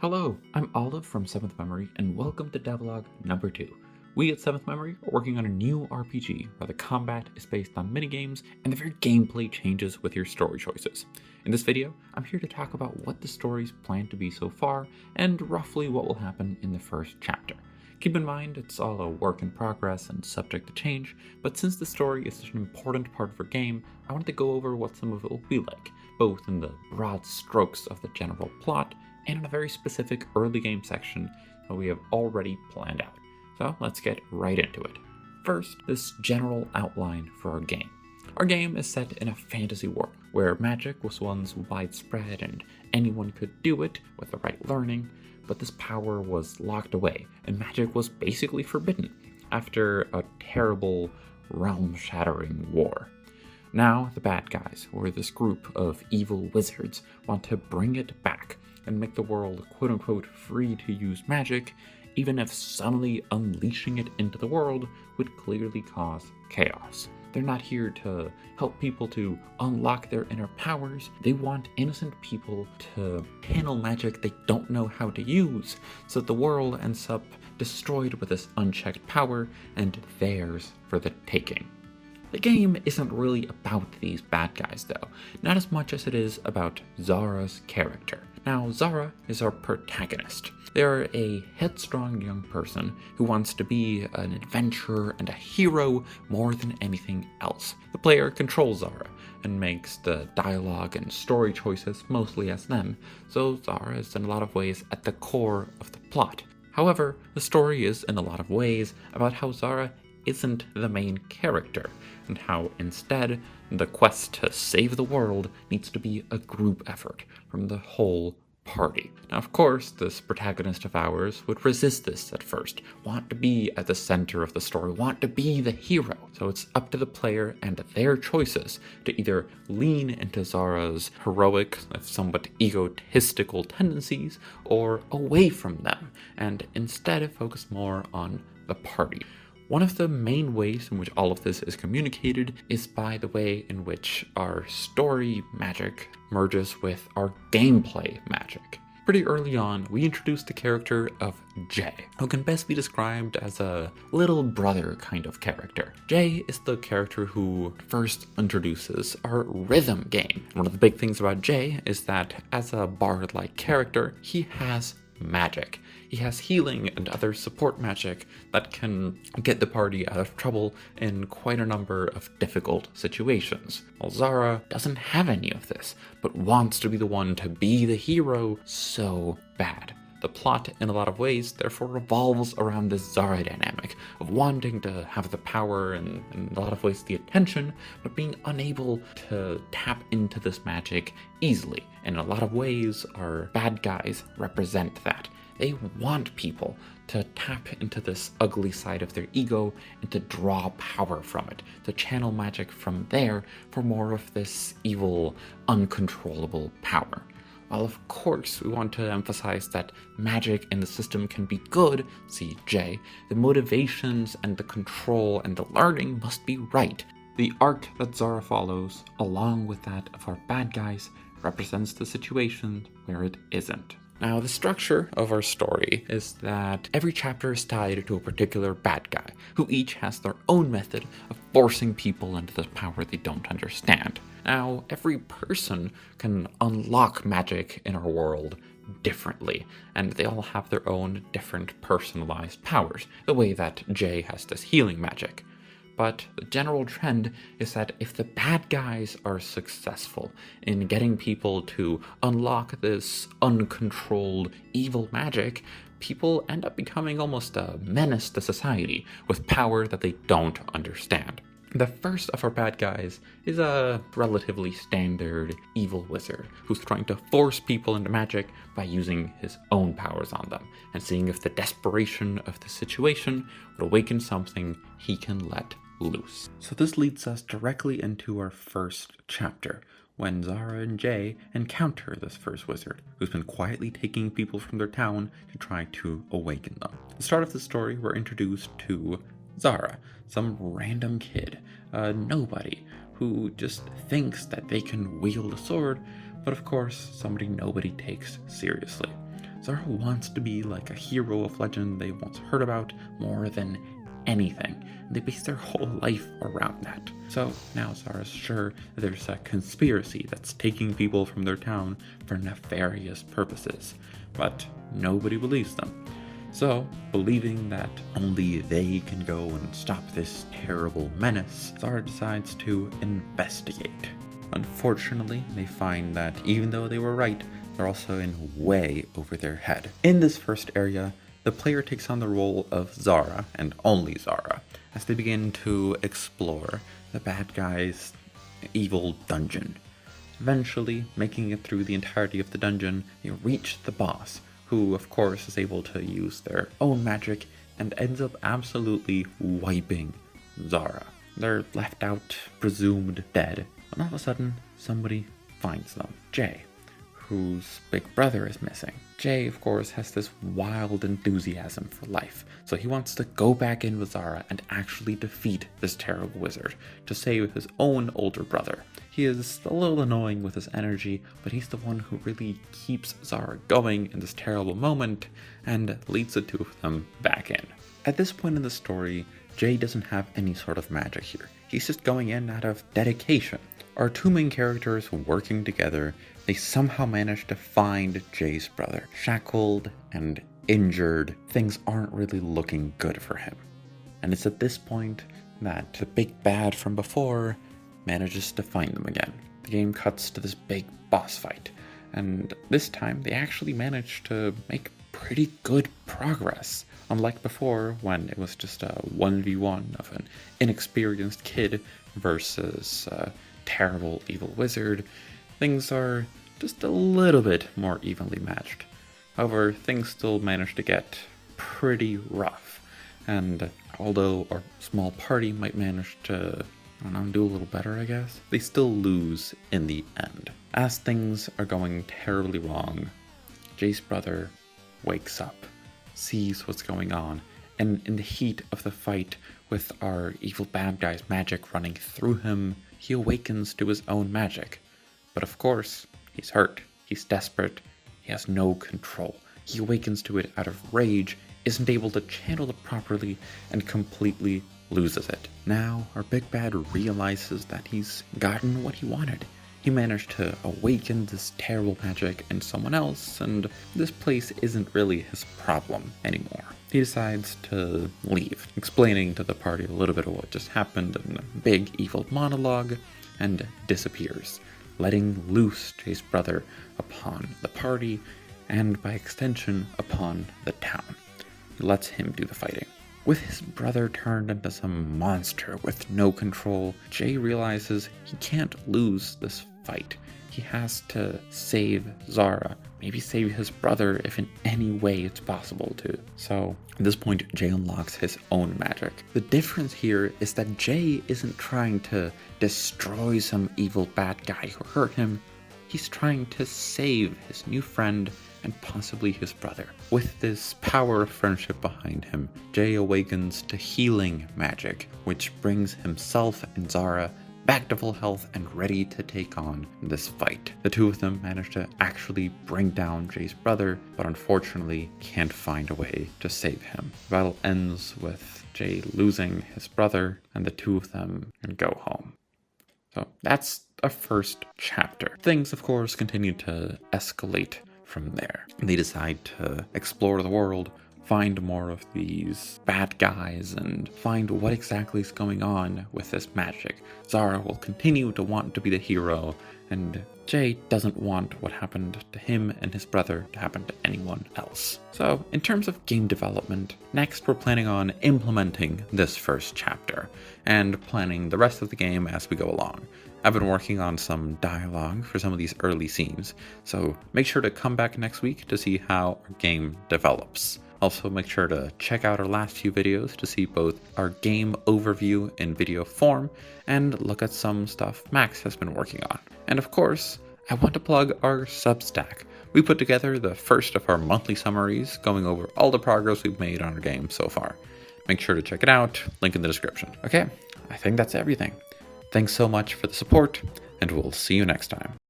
Hello, I'm Olive from 7th Memory, and welcome to Devlog number 2. We at 7th Memory are working on a new RPG where the combat is based on minigames and the very gameplay changes with your story choices. In this video, I'm here to talk about what the stories plan to be so far and roughly what will happen in the first chapter. Keep in mind, it's all a work in progress and subject to change, but since the story is such an important part of our game, I wanted to go over what some of it will be like, both in the broad strokes of the general plot and in a very specific early game section that we have already planned out. So let's get right into it. First, this general outline for our game. Our game is set in a fantasy world where magic was once widespread and anyone could do it with the right learning, but this power was locked away and magic was basically forbidden after a terrible, realm-shattering war. Now the bad guys, or this group of evil wizards, want to bring it back and make the world quote-unquote free to use magic, even if suddenly unleashing it into the world would clearly cause chaos. They're not here to help people to unlock their inner powers. They want innocent people to channel magic they don't know how to use, so that the world ends up destroyed with this unchecked power and theirs for the taking. The game isn't really about these bad guys though, not as much as it is about Zara's character. Now, Zara is our protagonist. They're a headstrong young person who wants to be an adventurer and a hero more than anything else. The player controls Zara and makes the dialogue and story choices mostly as them, so Zara is in a lot of ways at the core of the plot. However, the story is in a lot of ways about how Zara isn't the main character, and how instead the quest to save the world needs to be a group effort from the whole party. Now, of course, this protagonist of ours would resist this at first, want to be at the center of the story, want to be the hero. So it's up to the player and their choices to either lean into Zara's heroic, if somewhat egotistical tendencies, or away from them, and instead focus more on the party. One of the main ways in which all of this is communicated is by the way in which our story magic merges with our gameplay magic. Pretty early on, we introduced the character of Jay, who can best be described as a little brother kind of character. Jay is the character who first introduces our rhythm game. One of the big things about Jay is that as a bard-like character, he has magic. He has healing and other support magic that can get the party out of trouble in quite a number of difficult situations. While Zara doesn't have any of this, but wants to be the one to be the hero so bad. The plot, in a lot of ways, therefore revolves around this Zara dynamic of wanting to have the power and, in a lot of ways, the attention, but being unable to tap into this magic easily. And in a lot of ways, our bad guys represent that. They want people to tap into this ugly side of their ego and to draw power from it, to channel magic from there for more of this evil, uncontrollable power. While of course we want to emphasize that magic in the system can be good, see Jay, the motivations and the control and the learning must be right. The arc that Zara follows, along with that of our bad guys, represents the situation where it isn't. Now, the structure of our story is that every chapter is tied to a particular bad guy, who each has their own method of forcing people into the power they don't understand. Now, every person can unlock magic in our world differently, and they all have their own different personalized powers, the way that Jay has this healing magic. But the general trend is that if the bad guys are successful in getting people to unlock this uncontrolled evil magic, people end up becoming almost a menace to society with power that they don't understand. The first of our bad guys is a relatively standard evil wizard who's trying to force people into magic by using his own powers on them and seeing if the desperation of the situation would awaken something he can let loose. So this leads us directly into our first chapter, when Zara and Jay encounter this first wizard, who's been quietly taking people from their town to try to awaken them. At the start of the story, we're introduced to Zara, some random kid, nobody, who just thinks that they can wield a sword, but of course, somebody nobody takes seriously. Zara wants to be like a hero of legend they once heard about more than anything. They base their whole life around that. So now Zara's sure there's a conspiracy that's taking people from their town for nefarious purposes, but nobody believes them. So, believing that only they can go and stop this terrible menace, Zara decides to investigate. Unfortunately, they find that even though they were right, they're also in way over their head. In this first area, the player takes on the role of Zara, and only Zara, as they begin to explore the bad guy's evil dungeon. Eventually, making it through the entirety of the dungeon, they reach the boss, who of course is able to use their own magic and ends up absolutely wiping Zara. They're left out, presumed dead, when all of a sudden somebody finds them. Jay, whose big brother is missing. Jay, of course, has this wild enthusiasm for life, so he wants to go back in with Zara and actually defeat this terrible wizard to save his own older brother. He is a little annoying with his energy, but he's the one who really keeps Zara going in this terrible moment and leads the two of them back in. At this point in the story, Jay doesn't have any sort of magic here. He's just going in out of dedication. Our two main characters working together, they somehow manage to find Jay's brother. Shackled and injured, things aren't really looking good for him. And it's at this point that the big bad from before manages to find them again. The game cuts to this big boss fight, and this time they actually manage to make pretty good progress. Unlike before, when it was just a 1v1 of an inexperienced kid versus a terrible evil wizard, things are just a little bit more evenly matched. However, things still manage to get pretty rough, and although our small party might manage to, do a little better, I guess, they still lose in the end. As things are going terribly wrong, Jay's brother wakes up, sees what's going on, and in the heat of the fight with our evil bad guy's magic running through him, he awakens to his own magic. But of course, he's hurt, he's desperate, he has no control. He awakens to it out of rage, isn't able to channel it properly, and completely loses it. Now, our big bad realizes that he's gotten what he wanted. He managed to awaken this terrible magic in someone else, and this place isn't really his problem anymore. He decides to leave, explaining to the party a little bit of what just happened in a big evil monologue, and disappears, letting loose Jay's brother upon the party, and by extension upon the town. He lets him do the fighting. With his brother turned into some monster with no control, Jay realizes he can't lose this fight. He has to save Zara, maybe save his brother if in any way it's possible to. So at this point, Jay unlocks his own magic. The difference here is that Jay isn't trying to destroy some evil bad guy who hurt him. He's trying to save his new friend and possibly his brother. With this power of friendship behind him, Jay awakens to healing magic, which brings himself and Zara back to full health and ready to take on this fight. The two of them manage to actually bring down Jay's brother, but unfortunately can't find a way to save him. The battle ends with Jay losing his brother, and the two of them can go home. So that's a first chapter. Things, of course, continue to escalate from there. They decide to explore the world, find more of these bad guys, and find what exactly is going on with this magic. Zara will continue to want to be the hero, and Jay doesn't want what happened to him and his brother to happen to anyone else. So, in terms of game development, next we're planning on implementing this first chapter, and planning the rest of the game as we go along. I've been working on some dialogue for some of these early scenes, so make sure to come back next week to see how our game develops. Also, make sure to check out our last few videos to see both our game overview in video form and look at some stuff Max has been working on. And of course, I want to plug our Substack. We put together the first of our monthly summaries going over all the progress we've made on our game so far. Make sure to check it out, link in the description. Okay, I think that's everything. Thanks so much for the support, and we'll see you next time.